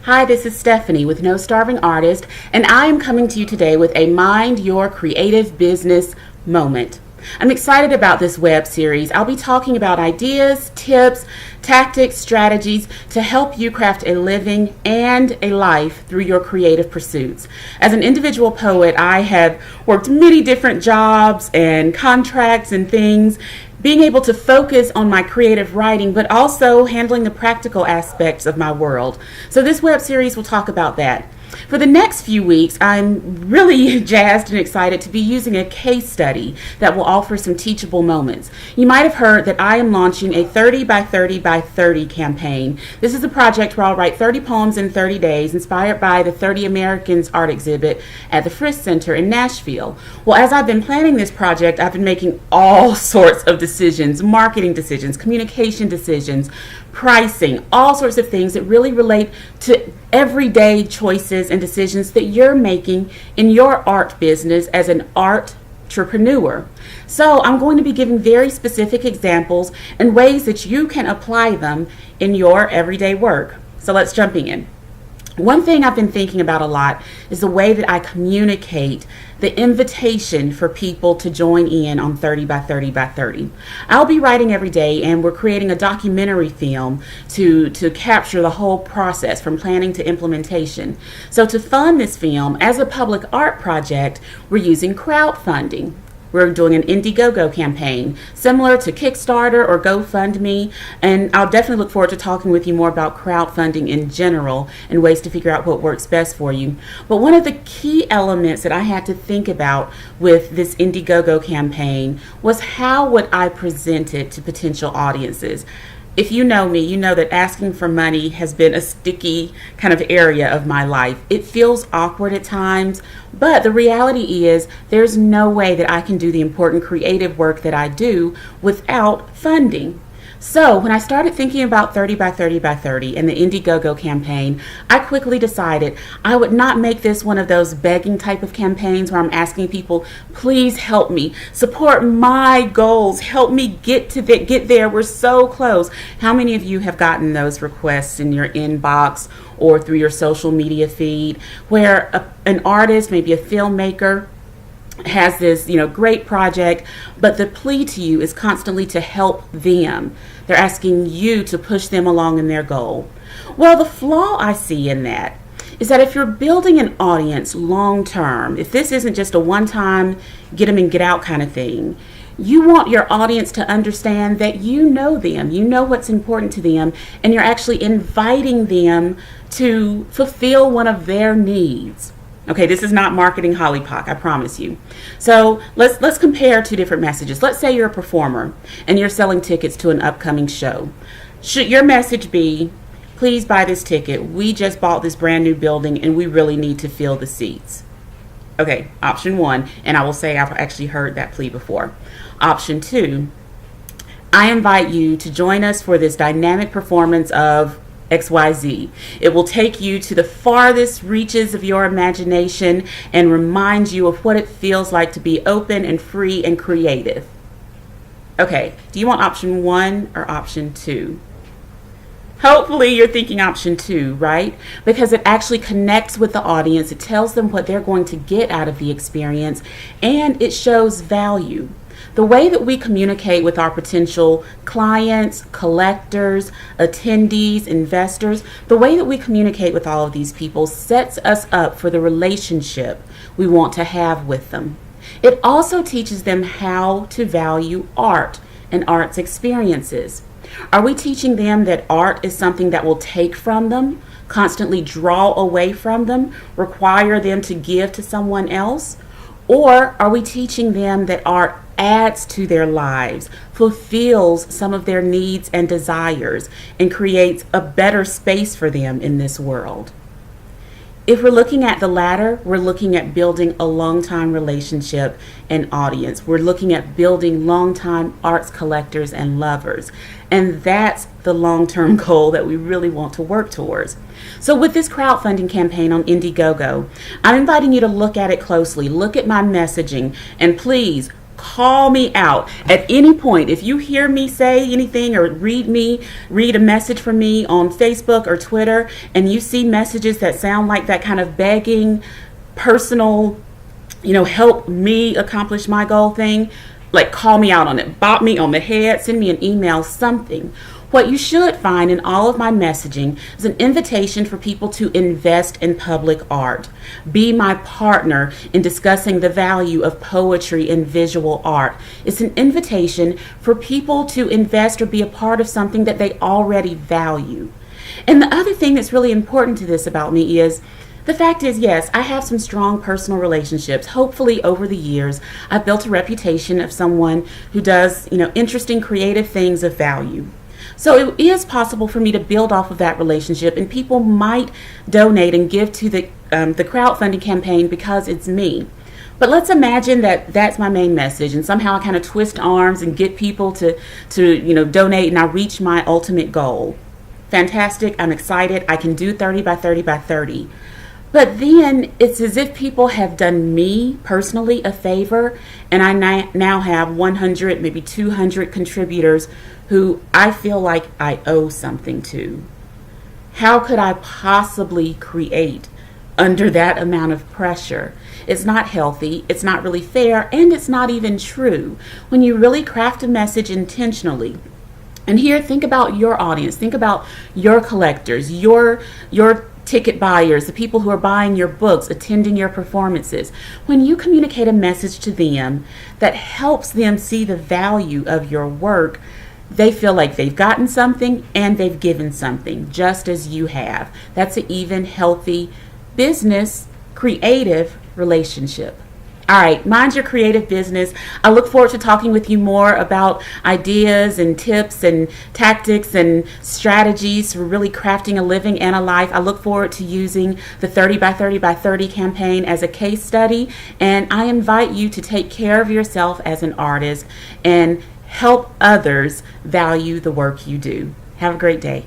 Hi, this is Stephanie with No Starving Artist, and I am coming to you today with a Mind Your Creative Business moment. I'm excited about this web series. I'll be talking about ideas, tips, tactics, strategies to help you craft a living and a life through your creative pursuits. As an individual poet, I have worked many different jobs and contracts and things, being able to focus on my creative writing, but also handling the practical aspects of my world. So this web series will talk about that. For the next few weeks, I'm really jazzed and excited to be using a case study that will offer some teachable moments. You might have heard that I am launching a 30 by 30 by 30 campaign. This is a project where I'll write 30 poems in 30 days, inspired by the 30 Americans art exhibit at the Frisk Center in Nashville. Well, as I've been planning this project, I've been making all sorts of decisions, marketing decisions, communication decisions, pricing, all sorts of things that really relate to everyday choices and decisions that you're making in your art business as an art entrepreneur. So I'm going to be giving very specific examples and ways that you can apply them in your everyday work. So let's jump in. One thing I've been thinking about a lot is the way that I communicate the invitation for people to join in on 30 by 30 by 30. I'll be writing every day, and we're creating a documentary film to capture the whole process from planning to implementation. So to fund this film as a public art project, we're using crowdfunding. We're doing an Indiegogo campaign, similar to Kickstarter or GoFundMe, and I'll definitely look forward to talking with you more about crowdfunding in general and ways to figure out what works best for you. But one of the key elements that I had to think about with this Indiegogo campaign was how would I present it to potential audiences. If you know me, you know that asking for money has been a sticky kind of area of my life. It feels awkward at times, but the reality is there's no way that I can do the important creative work that I do without funding. So when I started thinking about 30 by 30 by 30 and the Indiegogo campaign, I quickly decided I would not make this one of those begging type of campaigns where I'm asking people, please help me, support my goals, help me get there, we're so close. How many of you have gotten those requests in your inbox or through your social media feed where an artist, maybe a filmmaker, has this great project, but the plea to you is constantly to help them. They're asking you to push them along in their goal. Well, the flaw I see in that is that if you're building an audience long term, if this isn't just a one-time get them and get out kind of thing, you want your audience to understand that you know them, you know what's important to them, and you're actually inviting them to fulfill one of their needs. Okay, this is not marketing hollypock, I promise you. So let's compare two different messages. Let's say you're a performer and you're selling tickets to an upcoming show. Should your message be, please buy this ticket, we just bought this brand new building and we really need to fill the seats? Okay, option one, and I will say I've actually heard that plea before. Option two, I invite you to join us for this dynamic performance of XYZ. It will take you to the farthest reaches of your imagination and remind you of what it feels like to be open and free and creative. Okay, do you want option one or option two? Hopefully you're thinking option two, right? Because it actually connects with the audience. It tells them what they're going to get out of the experience, and it shows value. The way that we communicate with our potential clients, collectors, attendees, investors, the way that we communicate with all of these people sets us up for the relationship we want to have with them. It also teaches them how to value art and art's experiences. Are we teaching them that art is something that will take from them, constantly draw away from them, require them to give to someone else? Or are we teaching them that art adds to their lives, fulfills some of their needs and desires, and creates a better space for them in this world? If we're looking at the latter, we're looking at building a long-time relationship and audience. We're looking at building long-time arts collectors and lovers. And that's the long-term goal that we really want to work towards. So with this crowdfunding campaign on Indiegogo, I'm inviting you to look at it closely, look at my messaging, and please call me out at any point. If you hear me say anything or read a message from me on Facebook or Twitter, and you see messages that sound like that kind of begging, personal, help me accomplish my goal thing, like, call me out on it, bop me on the head, send me an email, something. What you should find in all of my messaging is an invitation for people to invest in public art. Be my partner in discussing the value of poetry and visual art. It's an invitation for people to invest or be a part of something that they already value. And the other thing that's really important to this about me is, the fact is, yes, I have some strong personal relationships. Hopefully, over the years, I've built a reputation of someone who does, interesting, creative things of value. So it is possible for me to build off of that relationship, and people might donate and give to the crowdfunding campaign because it's me. But let's imagine that that's my main message, and somehow I kind of twist arms and get people to donate, and I reach my ultimate goal. Fantastic! I'm excited. I can do 30 by 30 by 30. But then it's as if people have done me personally a favor, and I now have 100, maybe 200 contributors who I feel like I owe something to. How could I possibly create under that amount of pressure? It's not healthy, it's not really fair, and it's not even true. When you really craft a message intentionally, and here, think about your audience, think about your collectors, your ticket buyers, the people who are buying your books, attending your performances. When you communicate a message to them that helps them see the value of your work, they feel like they've gotten something and they've given something, just as you have. That's an even, healthy business, creative relationship. All right, mind your creative business. I look forward to talking with you more about ideas and tips and tactics and strategies for really crafting a living and a life. I look forward to using the 30 by 30 by 30 campaign as a case study, and I invite you to take care of yourself as an artist and help others value the work you do. Have a great day.